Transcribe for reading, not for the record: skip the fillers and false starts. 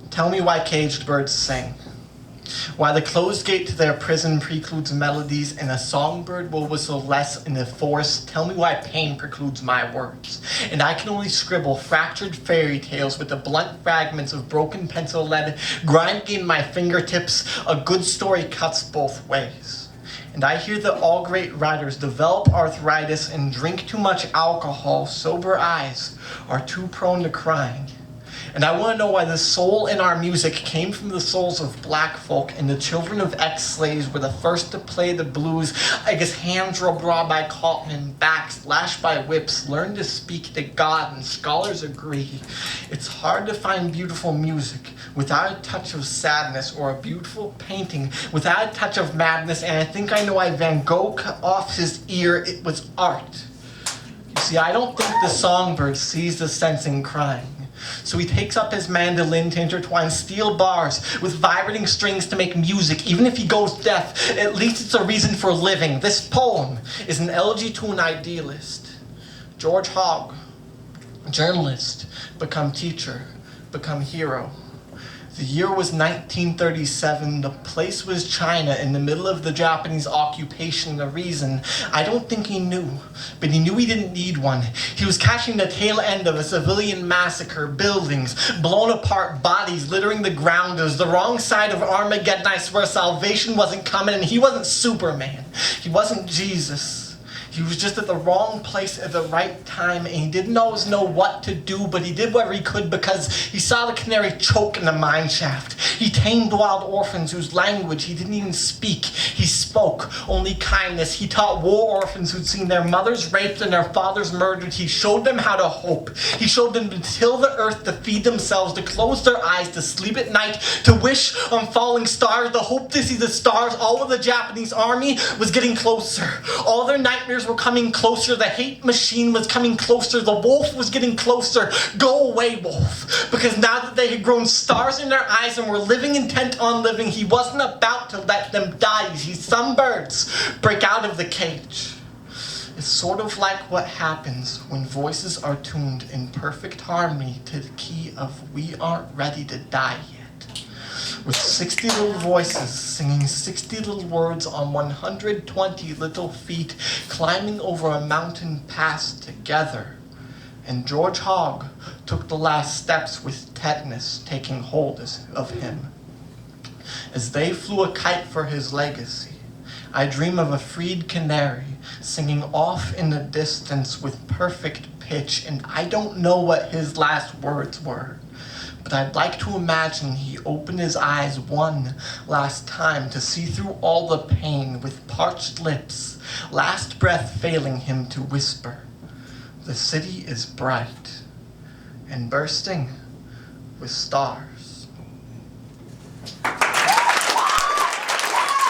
Tell me why caged birds sing. Why the closed gate to their prison precludes melodies, and a songbird will whistle less in the forest. Tell me why pain precludes my words, and I can only scribble fractured fairy tales with the blunt fragments of broken pencil lead grinding in my fingertips. A good story cuts both ways. And I hear that all great writers develop arthritis and drink too much alcohol. Sober eyes are too prone to crying. And I want to know why the soul in our music came from the souls of black folk, and the children of ex-slaves were the first to play the blues. I guess hands rubbed raw by cotton and backs lashed by whips learned to speak to God, and scholars agree. It's hard to find beautiful music without a touch of sadness, or a beautiful painting without a touch of madness, and I think I know why Van Gogh cut off his ear. It was art. You see, I don't think the songbird sees the sense in crying. So he takes up his mandolin to intertwine steel bars with vibrating strings to make music. Even if he goes deaf, at least it's a reason for living. This poem is an elegy to an idealist. George Hogg, journalist, become teacher, become hero. The year was 1937. The place was China in the middle of the Japanese occupation. The reason, I don't think he knew, but he knew he didn't need one. He was catching the tail end of a civilian massacre, buildings blown apart, bodies littering the ground. It was the wrong side of Armageddon. I swear salvation wasn't coming, and he wasn't Superman. He wasn't Jesus. He was just at the wrong place at the right time, and he didn't always know what to do, but he did whatever he could because he saw the canary choke in the mine shaft. He tamed wild orphans whose language he didn't even speak. He spoke only kindness. He taught war orphans who'd seen their mothers raped and their fathers murdered. He showed them how to hope. He showed them to till the earth, to feed themselves, to close their eyes, to sleep at night, to wish on falling stars, to hope to see the stars. All of the Japanese army was getting closer. All their nightmares were coming closer. The hate machine was coming closer. The wolf was getting closer. Go away, wolf. Because now that they had grown stars in their eyes and were living intent on living, he wasn't about to let them die. You see, some birds break out of the cage. It's sort of like what happens when voices are tuned in perfect harmony to the key of "We aren't ready to die yet." With 60 little voices singing 60 little words on 120 little feet, climbing over a mountain pass together. And George Hogg took the last steps with tetanus taking hold of him. As they flew a kite for his legacy, I dream of a freed canary singing off in the distance with perfect pitch, and I don't know what his last words were. But I'd like to imagine he opened his eyes one last time to see through all the pain with parched lips, last breath failing him to whisper, "The city is bright and bursting with stars."